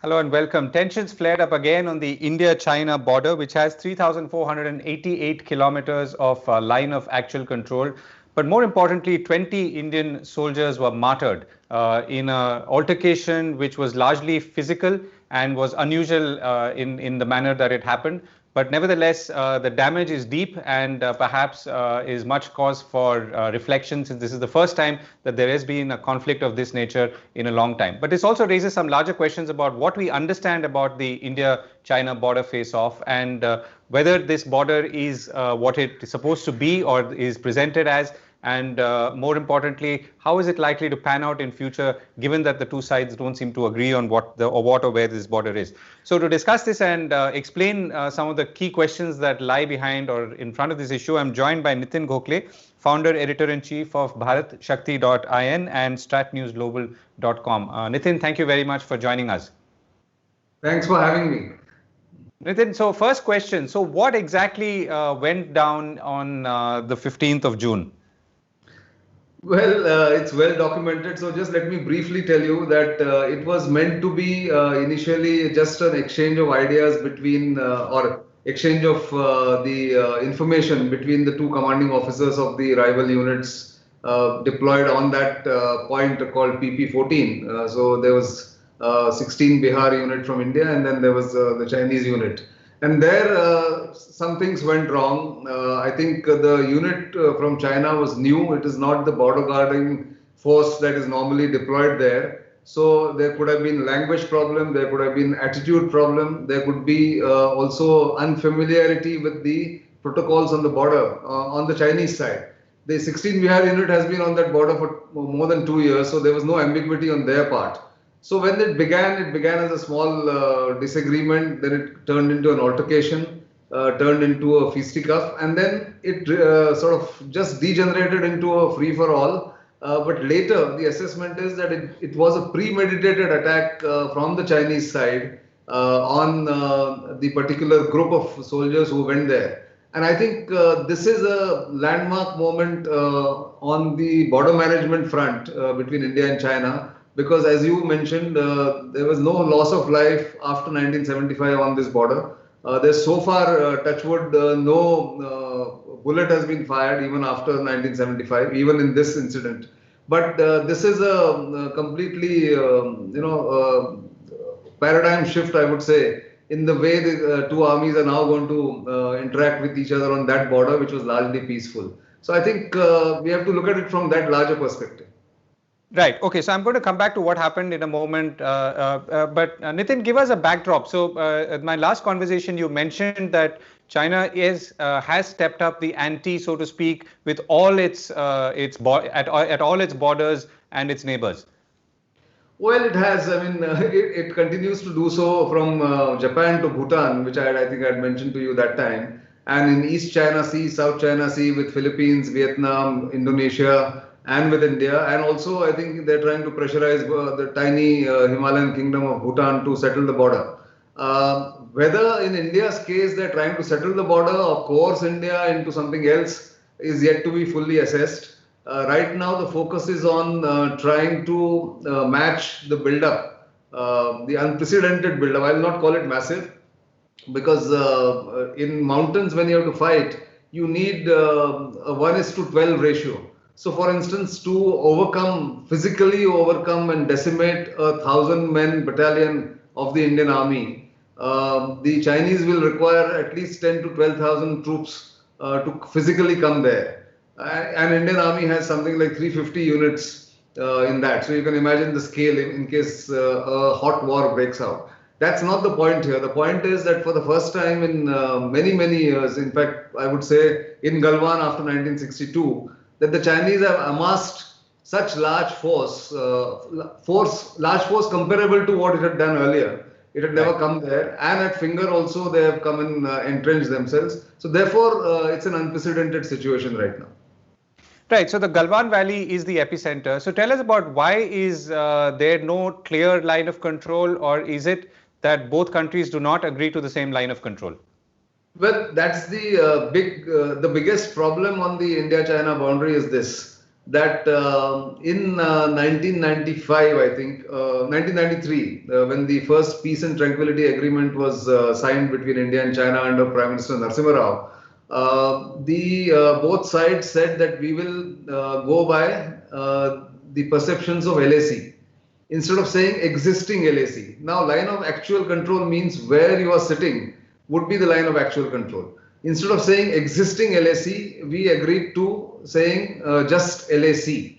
Hello and welcome. Tensions flared up again on the India-China border, which has 3,488 kilometers of line of actual control. But more importantly, 20 Indian soldiers were martyred in an altercation which was largely physical and was unusual in the manner that it happened. But nevertheless, the damage is deep and perhaps is much cause for reflection, since this is the first time that there has been a conflict of this nature in a long time. But this also raises some larger questions about what we understand about the India-China border face-off and whether this border is what it is supposed to be or is presented as. And more importantly, how is it likely to pan out in future, given that the two sides don't seem to agree on what or where this border is? So to discuss this and explain some of the key questions that lie behind or in front of this issue, I'm joined by Nitin Gokhale, founder, editor-in-chief of bharatshakti.in and stratnewsglobal.com. Nitin, thank you very much for joining us. Thanks for having me. Nitin, so first question. So what exactly went down on the 15th of June? Well, it's well documented. So just let me briefly tell you that it was meant to be initially just an exchange of ideas between or exchange of the information between the two commanding officers of the rival units deployed on that point called PP-14. So there was 16 Bihar unit from India, and then there was the Chinese unit. And there, some things went wrong. I think the unit from China was new. It is not the border guarding force that is normally deployed there. So there could have been language problem. There could have been attitude problem. There could be also unfamiliarity with the protocols on the border on the Chinese side. The 16 Bihar unit has been on that border for more than 2 years. So there was no ambiguity on their part. So when it began as a small disagreement, then it turned into an altercation, turned into a fisticuff, and then it sort of just degenerated into a free-for-all. But later, the assessment is that it was a premeditated attack from the Chinese side on the particular group of soldiers who went there. And I think this is a landmark moment on the border management front between India and China. Because as you mentioned, there was no loss of life after 1975 on this border. There's so far, touch wood, no bullet has been fired even after 1975, even in this incident. But this is a completely, paradigm shift, I would say, in the way the two armies are now going to interact with each other on that border, which was largely peaceful. So I think we have to look at it from that larger perspective. Right. Okay. So I'm going to come back to what happened in a moment. But Nitin, give us a backdrop. So at my last conversation, you mentioned that China has stepped up the ante, so to speak, with all at all its borders and its neighbors. Well, it has. I mean, it continues to do so from Japan to Bhutan, which I think I had mentioned to you that time, and in East China Sea, South China Sea with Philippines, Vietnam, Indonesia, and with India. And also, I think they're trying to pressurize the tiny Himalayan kingdom of Bhutan to settle the border. Whether in India's case they're trying to settle the border or coerce India into something else is yet to be fully assessed. Right now, the focus is on trying to match the build-up, the unprecedented build-up. I will not call it massive, because in mountains, when you have to fight, you need a 1:12 ratio. So, for instance, to physically overcome and decimate a 1,000-man battalion of the Indian Army, the Chinese will require at least 10 to 12,000 troops to physically come there. And Indian Army has something like 350 units in that. So you can imagine the scale in case a hot war breaks out. That's not the point here. The point is that for the first time in many, many years, in fact, I would say in Galwan after 1962, that the Chinese have amassed such large force comparable to what it had done earlier. It had never come there. And at Finger also, they have come and entrenched themselves. So therefore, it's an unprecedented situation right now. Right. So the Galwan Valley is the epicenter. So tell us about why is there no clear line of control, or is it that both countries do not agree to the same line of control? Well, that's the biggest problem on the India-China boundary is this. that in 1995, I think, 1993, when the first peace and tranquility agreement was signed between India and China under Prime Minister Narasimha Rao, the both sides said that we will go by the perceptions of LAC instead of saying existing LAC. Now, line of actual control means where you are sitting would be the line of actual control. Instead of saying existing LAC, we agreed to saying just LAC.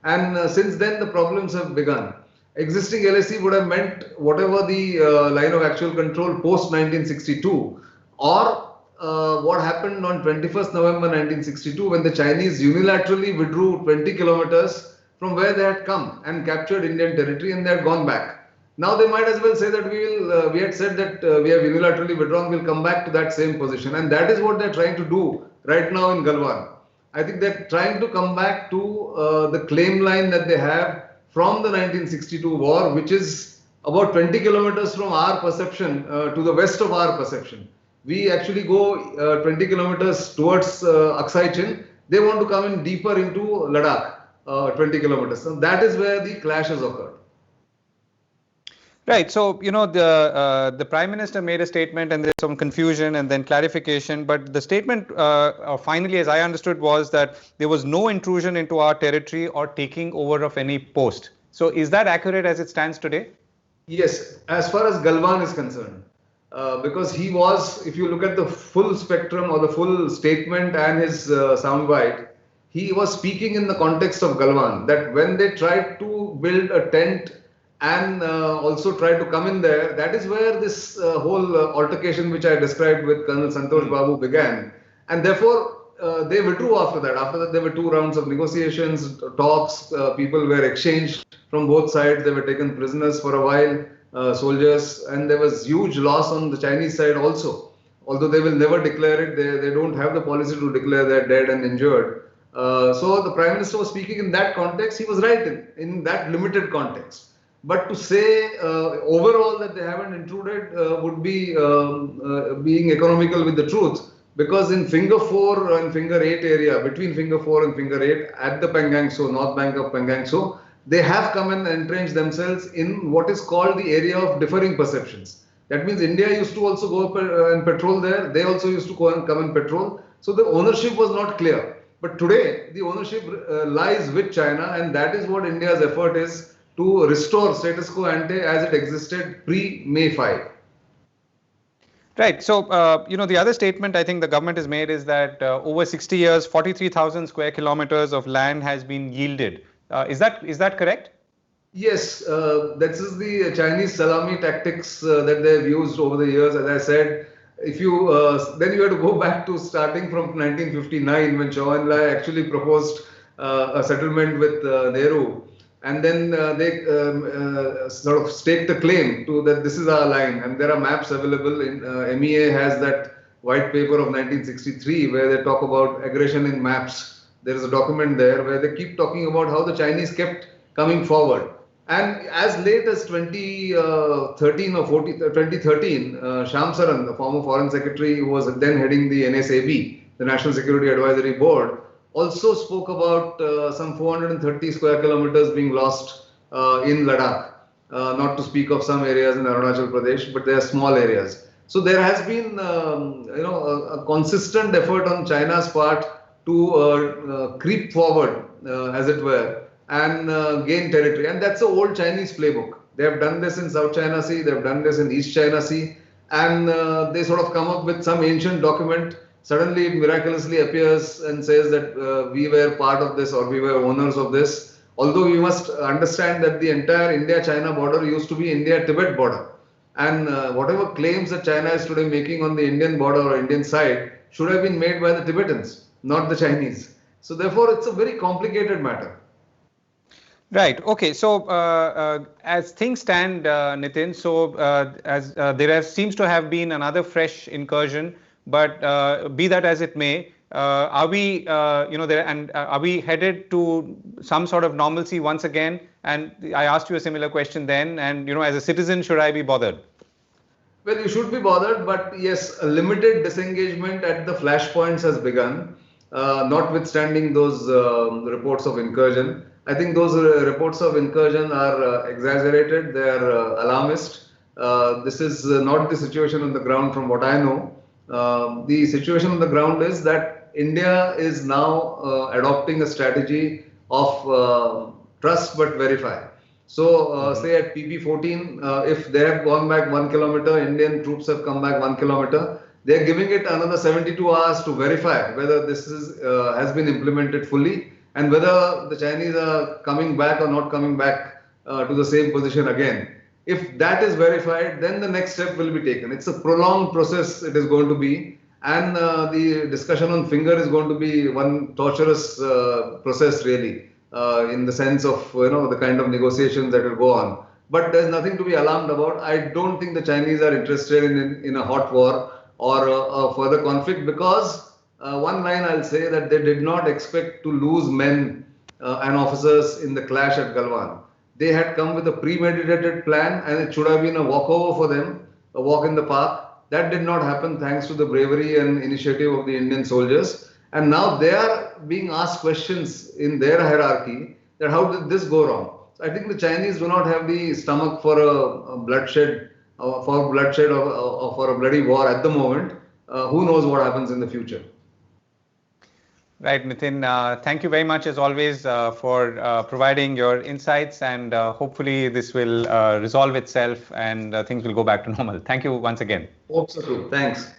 And since then, the problems have begun. Existing LAC would have meant whatever the line of actual control post 1962, or what happened on 21st November 1962 when the Chinese unilaterally withdrew 20 kilometers from where they had come and captured Indian territory, and they had gone back. Now they might as well say that we had said that we have unilaterally withdrawn, we'll come back to that same position. And that is what they're trying to do right now in Galwan. I think they're trying to come back to the claim line that they have from the 1962 war, which is about 20 kilometers from our perception to the west of our perception. We actually go 20 kilometers towards Aksai Chin. They want to come in deeper into Ladakh, 20 kilometers. So that is where the clash has occurred. Right. So, the Prime Minister made a statement and there's some confusion and then clarification. But the statement finally, as I understood, was that there was no intrusion into our territory or taking over of any post. So is that accurate as it stands today? Yes, as far as Galwan is concerned. Because he was, if you look at the full spectrum or the full statement and his soundbite, he was speaking in the context of Galwan, that when they tried to build a tent and also tried to come in there, that is where this whole altercation which I described with Colonel Santosh Babu began. And therefore, they withdrew after that. After that, there were 2 rounds of negotiations, talks, people were exchanged from both sides, they were taken prisoners for a while, soldiers, and there was huge loss on the Chinese side also. Although they will never declare it, they don't have the policy to declare they're dead and injured. So the Prime Minister was speaking in that context, he was right in that limited context. But to say overall that they haven't intruded would be being economical with the truth, because in Finger 4 and Finger 8 area, between Finger 4 and Finger 8 at the Pengang Tso, north bank of Pengang Tso, they have come and entrenched themselves in what is called the area of differing perceptions. That means India used to also go and patrol there. They also used to go and come and patrol. So the ownership was not clear. But today, the ownership lies with China, and that is what India's effort is, to restore status quo ante as it existed pre-May 5. Right. So, the other statement I think the government has made is that over 60 years, 43,000 square kilometers of land has been yielded. Is that correct? Yes, this is the Chinese salami tactics that they've used over the years. As I said, if you then you have to go back to starting from 1959 when Zhou Enlai actually proposed a settlement with Nehru. And then they sort of stake the claim to that this is our line, and there are maps available. In MEA has that white paper of 1963 where they talk about aggression in maps. There is a document there where they keep talking about how the Chinese kept coming forward. And as late as 2013 or 2013, Sham Saran, the former foreign secretary who was then heading the NSAB, the National Security Advisory Board, also spoke about some 430 square kilometers being lost in Ladakh, not to speak of some areas in Arunachal Pradesh, but they are small areas. So there has been, a consistent effort on China's part to creep forward, as it were, and gain territory. And that's the old Chinese playbook. They have done this in South China Sea, they have done this in East China Sea, and they sort of come up with some ancient document. Suddenly it miraculously appears and says that we were part of this or we were owners of this. Although we must understand that the entire India-China border used to be India-Tibet border. And whatever claims that China is today making on the Indian border or Indian side should have been made by the Tibetans, not the Chinese. So therefore, it's a very complicated matter. Right. Okay. So as things stand, Nitin, so as there seems to have been another fresh incursion. But be that as it may, are we, are we headed to some sort of normalcy once again? And I asked you a similar question then. And as a citizen, should I be bothered? Well, you should be bothered, but yes, a limited disengagement at the flashpoints has begun. notwithstanding those reports of incursion. I think those reports of incursion are exaggerated, they are alarmist. This is not the situation on the ground from what I know. The situation on the ground is that India is now adopting a strategy of trust but verify. So, say at PP14, if they have gone back 1 kilometer, Indian troops have come back 1 kilometer, they are giving it another 72 hours to verify whether this is has been implemented fully and whether the Chinese are coming back or not coming back to the same position again. If that is verified, then the next step will be taken. It's a prolonged process, it is going to be, and the discussion on finger is going to be one torturous process, really, in the sense of the kind of negotiations that will go on. But there's nothing to be alarmed about. I don't think the Chinese are interested in a hot war or a further conflict, because one line I'll say that they did not expect to lose men and officers in the clash at Galwan. They had come with a premeditated plan, and it should have been a walkover for them, a walk in the park. That did not happen thanks to the bravery and initiative of the Indian soldiers. And now they are being asked questions in their hierarchy that how did this go wrong? So I think the Chinese do not have the stomach for a bloodshed, or for a bloody war at the moment. Who knows what happens in the future? Right, Nitin. Thank you very much as always for providing your insights, and hopefully this will resolve itself and things will go back to normal. Thank you once again. Hope so too. Thanks.